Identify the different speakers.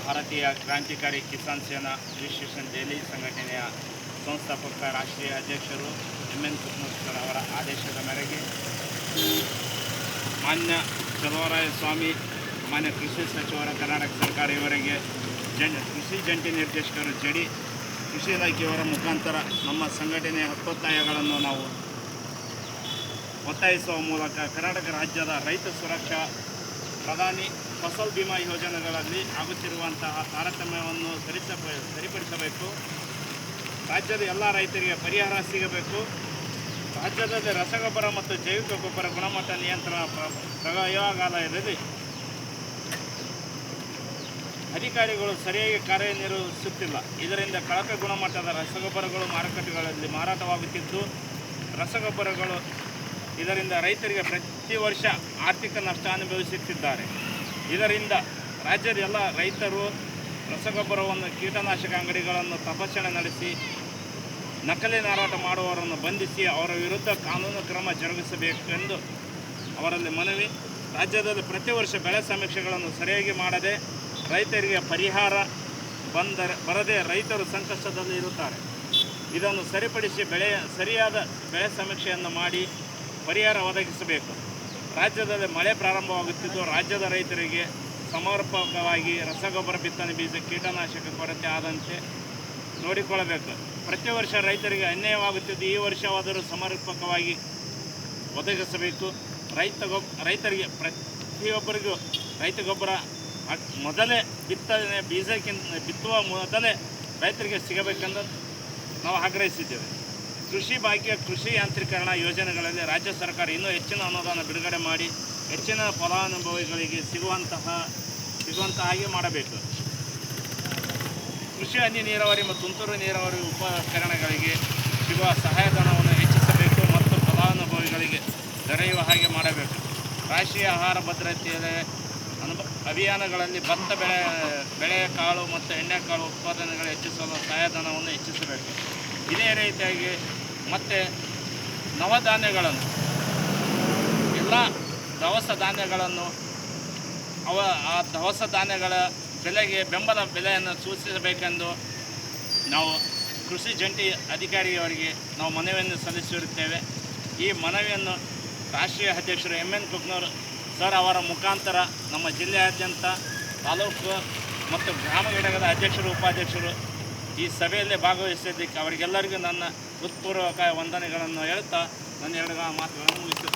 Speaker 1: ಭಾರತೀಯ ಕ್ರಾಂತಿಕಾರಿ ಕಿಸಾನ್ ಸೇನಾ ರಿಜಿಸ್ಟ್ರೇಷನ್ ಡೈಲಿ ಸಂಘಟನೆಯ ಸಂಸ್ಥಾಪಕ ರಾಷ್ಟ್ರೀಯ ಅಧ್ಯಕ್ಷರು ಎನ್ ಕುಕ್ನೂರ್ ಅವರ ಆದೇಶದ ಮೇರೆಗೆ ಮಾನ್ಯ ಚಲುವರಾಯ ಸ್ವಾಮಿ, ಮಾನ್ಯ ಕೃಷಿ ಸಚಿವರ ಕರ್ನಾಟಕ ಸರ್ಕಾರ ಇವರಿಗೆ ಕೃಷಿ ಜಂಟಿ ನಿರ್ದೇಶಕರು ಜಡಿ ಕೃಷಿ ಇಲಾಖೆಯವರ ಮುಖಾಂತರ ನಮ್ಮ ಸಂಘಟನೆಯ ಹಕ್ಕೊತ್ತಾಯಗಳನ್ನು ನಾವು ಒತ್ತಾಯಿಸುವ ಮೂಲಕ ಕರ್ನಾಟಕ ರಾಜ್ಯದ ರೈತ ಸುರಕ್ಷಾ ಪ್ರಧಾನಿ ಫಸಲ್ ಬಿಮಾ ಯೋಜನೆಗಳಲ್ಲಿ ಆಗುತ್ತಿರುವಂತಹ ತಾರತಮ್ಯವನ್ನು ಸರಿಪಡಿಸಬೇಕು. ರಾಜ್ಯದ ಎಲ್ಲ ರೈತರಿಗೆ ಪರಿಹಾರ ಸಿಗಬೇಕು. ರಾಜ್ಯದಲ್ಲಿ ರಸಗೊಬ್ಬರ ಮತ್ತು ಜೈವಿಕ ಗೊಬ್ಬರ ಗುಣಮಟ್ಟ ನಿಯಂತ್ರಣ ಪ್ರಯೋಗಾಲಯದಲ್ಲಿ ಅಧಿಕಾರಿಗಳು ಸರಿಯಾಗಿ ಕಾರ್ಯನಿರ್ವಹಿಸುತ್ತಿಲ್ಲ. ಇದರಿಂದ ಕಳಪೆ ಗುಣಮಟ್ಟದ ರಸಗೊಬ್ಬರಗಳು ಮಾರುಕಟ್ಟೆಗಳಲ್ಲಿ ಮಾರಾಟವಾಗುತ್ತಿದ್ದು, ರಸಗೊಬ್ಬರಗಳು ಇದರಿಂದ ರೈತರಿಗೆ ಪ್ರತಿ ವರ್ಷ ಆರ್ಥಿಕ ನಷ್ಟ ಅನುಭವಿಸುತ್ತಿದ್ದಾರೆ. ಇದರಿಂದ ರಾಜ್ಯದ ಎಲ್ಲ ರೈತರು ರಸಗೊಬ್ಬರವನ್ನು ಕೀಟನಾಶಕ ಅಂಗಡಿಗಳನ್ನು ತಪಾಸಣೆ ನಡೆಸಿ ನಕಲಿ ಮಾರಾಟ ಮಾಡುವವರನ್ನು ಬಂಧಿಸಿ ಅವರ ವಿರುದ್ಧ ಕಾನೂನು ಕ್ರಮ ಜರುಗಿಸಬೇಕೆಂದು ಅವರಲ್ಲಿ ಮನವಿ. ರಾಜ್ಯದಲ್ಲಿ ಪ್ರತಿ ವರ್ಷ ಬೆಳೆ ಸಮೀಕ್ಷೆಗಳನ್ನು ಸರಿಯಾಗಿ ಮಾಡದೆ ರೈತರಿಗೆ ಪರಿಹಾರ ಬರದೆ ರೈತರು ಸಂಕಷ್ಟದಲ್ಲಿ ಇರುತ್ತಾರೆ. ಇದನ್ನು ಸರಿಪಡಿಸಿ ಸರಿಯಾದ ಬೆಳೆ ಸಮೀಕ್ಷೆಯನ್ನು ಮಾಡಿ ಪರಿಹಾರ ಒದಗಿಸಬೇಕು. ರಾಜ್ಯದಲ್ಲಿ ಮಳೆ ಪ್ರಾರಂಭವಾಗುತ್ತಿದ್ದು, ರಾಜ್ಯದ ರೈತರಿಗೆ ಸಮರ್ಪಕವಾಗಿ ರಸಗೊಬ್ಬರ, ಬಿತ್ತನೆ ಬೀಜ, ಕೀಟನಾಶಕ ಕೊರತೆ ಆದಂತೆ ನೋಡಿಕೊಳ್ಳಬೇಕು. ಪ್ರತಿ ವರ್ಷ ರೈತರಿಗೆ ಅನ್ಯಾಯವಾಗುತ್ತಿದ್ದು, ಈ ವರ್ಷವಾದರೂ ಸಮರ್ಪಕವಾಗಿ ಒದಗಿಸಬೇಕು. ರೈತರಿಗೆ ಪ್ರತಿಯೊಬ್ಬರಿಗೂ ರೈತ ಗೊಬ್ಬರ ಮೊದಲೇ ಬಿತ್ತುವ ಮೊದಲೇ ರೈತರಿಗೆ ಸಿಗಬೇಕೆಂದು ನಾವು ಆಗ್ರಹಿಸಿದ್ದೇವೆ. ಕೃಷಿ ಭಾಗ್ಯ, ಕೃಷಿ ಯಾಂತ್ರೀಕರಣ ಯೋಜನೆಗಳಲ್ಲಿ ರಾಜ್ಯ ಸರ್ಕಾರ ಇನ್ನೂ ಹೆಚ್ಚಿನ ಅನುದಾನ ಬಿಡುಗಡೆ ಮಾಡಿ ಹೆಚ್ಚಿನ ಫಲಾನುಭವಿಗಳಿಗೆ ಸಿಗುವಂತ ಹಾಗೆ ಮಾಡಬೇಕು. ಕೃಷಿ ಹನಿ ನೀರಾವರಿ ಮತ್ತು ತುಂತುರು ನೀರಾವರಿ ಉಪಕರಣಗಳಿಗೆ ಸಿಗುವ ಸಹಾಯಧನವನ್ನು ಹೆಚ್ಚಿಸಬೇಕು ಮತ್ತು ಫಲಾನುಭವಿಗಳಿಗೆ ದೊರೆಯುವ ಹಾಗೆ ಮಾಡಬೇಕು. ರಾಷ್ಟ್ರೀಯ ಆಹಾರ ಭದ್ರತೆಯ ಅಭಿಯಾನಗಳಲ್ಲಿ ಭತ್ತ ಬೆಳೆಕಾಳು ಮತ್ತು ಎಣ್ಣೆಕಾಳು ಉತ್ಪಾದನೆಗಳು ಹೆಚ್ಚಿಸಲು ಸಹಾಯಧನವನ್ನು ಹೆಚ್ಚಿಸಬೇಕು. ಇದೇ ರೀತಿಯಾಗಿ ಮತ್ತು ನವಧಾನ್ಯಗಳನ್ನು, ಎಲ್ಲ ದವಸ ಧಾನ್ಯಗಳನ್ನು ಆ ದವಸ ಧಾನ್ಯಗಳ ಬೆಲೆಗೆ ಬೆಂಬಲ ಬೆಲೆಯನ್ನು ಸೂಚಿಸಬೇಕೆಂದು ನಾವು ಕೃಷಿ ಜಂಟಿ ಅಧಿಕಾರಿಯವರಿಗೆ ನಾವು ಮನವಿಯನ್ನು ಸಲ್ಲಿಸಿರುತ್ತೇವೆ. ಈ ಮನವಿಯನ್ನು ರಾಷ್ಟ್ರೀಯ ಅಧ್ಯಕ್ಷರು ಎನ್ ಕುಕ್ನೂರ್ ಸರ್ ಅವರ ಮುಖಾಂತರ ನಮ್ಮ ಜಿಲ್ಲೆಯಾದ್ಯಂತ ತಾಲೂಕು ಮತ್ತು ಗ್ರಾಮ ಘಟಕದ ಅಧ್ಯಕ್ಷರು, ಉಪಾಧ್ಯಕ್ಷರು ಈ ಸಭೆಯಲ್ಲೇ ಭಾಗವಹಿಸಿದ್ದಕ್ಕೆ ಅವರಿಗೆಲ್ಲರಿಗೂ ನನ್ನ ಹೃತ್ಪೂರ್ವಕ ವಂದನೆಗಳನ್ನು ಹೇಳ್ತಾ ನನ್ನ ಎರಡು ಮಾತುಗಳನ್ನು ಮುಗಿಸುತ್ತೇನೆ.